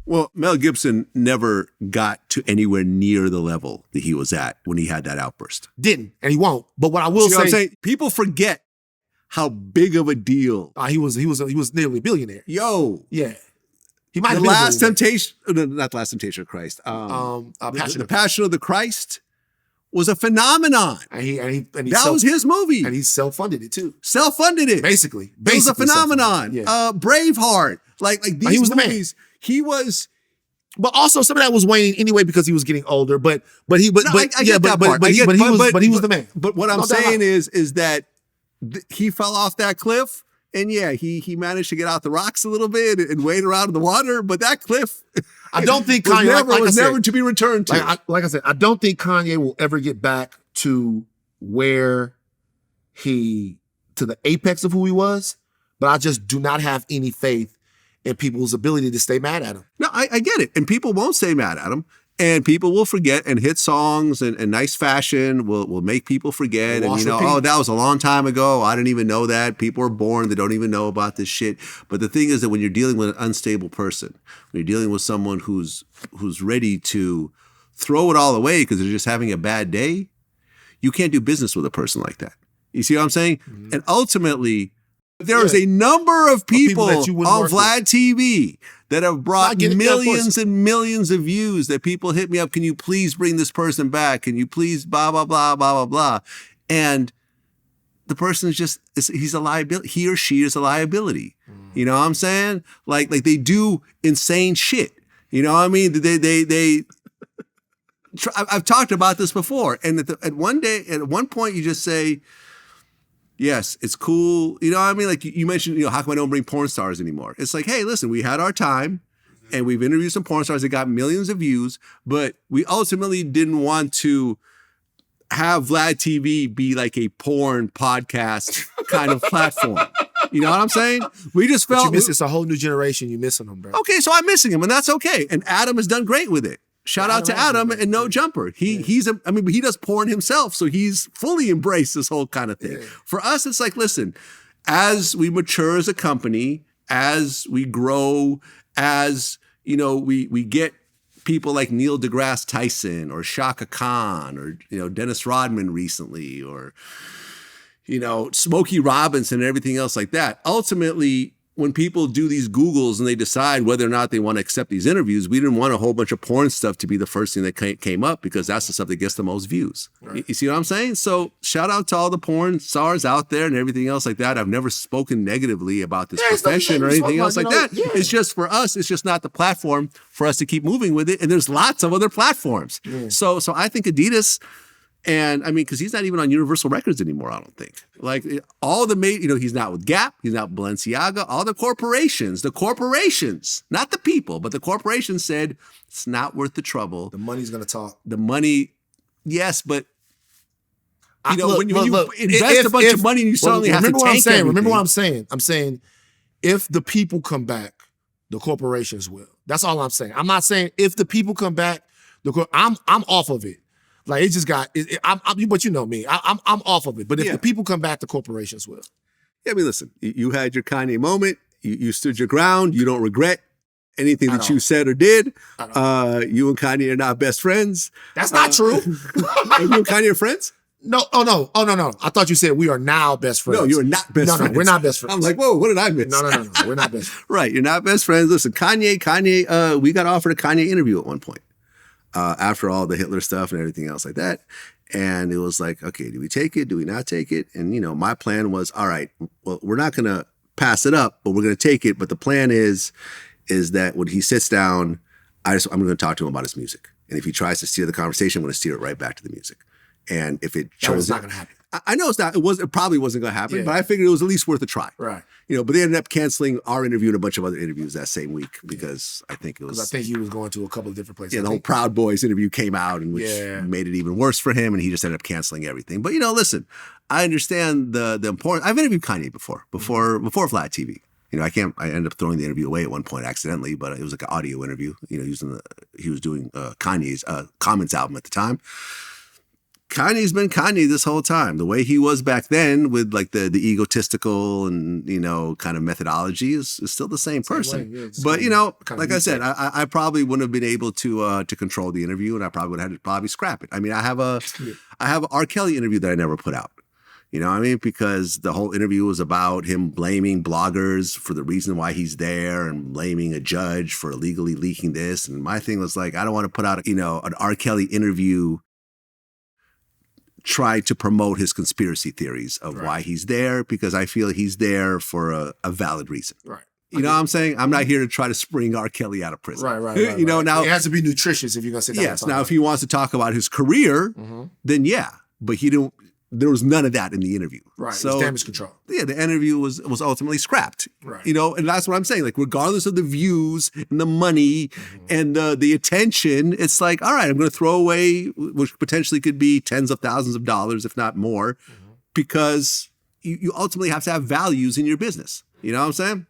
Well, Mel Gibson never got to anywhere near the level that he was at when he had that outburst. Didn't, and he won't. But what I will say, what I'm saying? People forget how big of a deal he was nearly a billionaire. Yo, yeah, he might. The Last Temptation, not the Last Temptation of Christ. The Passion of the Christ was a phenomenon. And that was his movie, and he self-funded it too. Self-funded it, basically. It was a phenomenon. Yeah. Braveheart, like these he was movies. The man. He was. But also some of that was waning anyway because he was getting older. But he was the man. But what I'm saying is that he fell off that cliff, and he managed to get out the rocks a little bit and wade around in the water. But that cliff, I don't think Kanye was never to be returned to. Like I said, I don't think Kanye will ever get back to where to the apex of who he was. But I just do not have any faith and people's ability to stay mad at him. No, I get it. And people won't stay mad at him. And people will forget, and hit songs and nice fashion will make people forget. And, that was a long time ago. I didn't even know that. People are born. They don't even know about this shit. But the thing is that when you're dealing with an unstable person, when you're dealing with someone who's ready to throw it all away because they're just having a bad day, you can't do business with a person like that. You see what I'm saying? Mm-hmm. And ultimately, there is a number of people on Vlad TV that have brought millions and millions of views that people hit me up. Can you please bring this person back? Can you please blah, blah, blah, blah, blah, blah. And the person is he's a liability. He or she is a liability. You know what I'm saying? Like they do insane shit. You know what I mean? I've talked about this before. And at one point you just say, yes, it's cool. You know what I mean? Like you mentioned, how come I don't bring porn stars anymore? It's like, hey, listen, we had our time and we've interviewed some porn stars that got millions of views, but we ultimately didn't want to have Vlad TV be like a porn podcast kind of platform. You know what I'm saying? We just felt it's a whole new generation. You're missing them, bro. Okay, so I'm missing him, and that's okay. And Adam has done great with it. Shout out to Adam and No Jumper. He does porn himself, so he's fully embraced this whole kind of thing. Yeah. For us, it's like, listen, as we mature as a company, as we grow, as we get people like Neil deGrasse Tyson or Shaka Khan or Dennis Rodman recently or Smokey Robinson and everything else like that. Ultimately, when people do these Googles and they decide whether or not they want to accept these interviews, we didn't want a whole bunch of porn stuff to be the first thing that came up because that's the stuff that gets the most views. Right. You see what I'm saying? So shout out to all the porn stars out there and everything else like that. I've never spoken negatively about this profession or anything else like that. Yeah. It's just for us, it's just not the platform for us to keep moving with it. And there's lots of other platforms. Yeah. So I think Adidas, and because he's not even on Universal Records anymore, I don't think. Like all the he's not with Gap, he's not with Balenciaga, all the corporations, not the people, but the corporations said it's not worth the trouble. The money's going to talk. The money, yes, but when you invest a bunch of money and you suddenly have to tank everything. Remember what I'm saying? I'm saying if the people come back, the corporations will. That's all I'm saying. I'm not saying if the people come back, I'm off of it. Like it just got, but you know me, I'm off of it. But if the people come back, the corporations will. Yeah, listen, you had your Kanye moment. You stood your ground. You don't regret anything that you said or did. You and Kanye are not best friends. That's not true. Are you and Kanye are friends? No. Oh, no. I thought you said we are now best friends. No, you are not best friends. No, we're not best friends. I'm like, whoa, what did I miss? No, we're not best friends. Right, you're not best friends. Listen, Kanye, we got offered a Kanye interview at one point. After all the Hitler stuff and everything else like that. And it was like, okay, do we take it? Do we not take it? And, my plan was, all right, well, we're not going to pass it up, but we're going to take it. But the plan is that when he sits down, I'm going to talk to him about his music. And if he tries to steer the conversation, I'm going to steer it right back to the music. And if it shows, it's not going to happen. I know it's not. It probably wasn't going to happen, but I figured it was at least worth a try. Right. But they ended up canceling our interview and a bunch of other interviews that same week because I think it was. Because I think he was going to a couple of different places. Yeah, the whole Proud Boys interview came out, and which made it even worse for him, and he just ended up canceling everything. But listen, I understand the importance. I've interviewed Kanye before Vlad TV. I ended up throwing the interview away at one point accidentally, but it was like an audio interview. He was doing Kanye's Comments album at the time. Kanye's been Kanye this whole time. The way he was back then with like the egotistical and, kind of methodology is still the same person. Yeah, but, like I said, I probably wouldn't have been able to control the interview, and I probably would have had to probably scrap it. I mean, I have a R. Kelly interview that I never put out. You know what I mean? Because the whole interview was about him blaming bloggers for the reason why he's there and blaming a judge for illegally leaking this. And my thing was like, I don't want to put out, an R. Kelly interview try to promote his conspiracy theories of why he's there, because I feel he's there for a valid reason. Right. You know what I'm saying? I'm not here to try to spring R. Kelly out of prison. Right. Now it has to be nutritious if you're going to sit down. Yes. Now, if he wants to talk about his career, then yeah. But there was none of that in the interview. Right. So, it's damage control. Yeah, the interview was ultimately scrapped. Right. And that's what I'm saying. Like, regardless of the views and the money and the attention, it's like, all right, I'm going to throw away, which potentially could be tens of thousands of dollars, if not more, because you ultimately have to have values in your business. You know what I'm saying?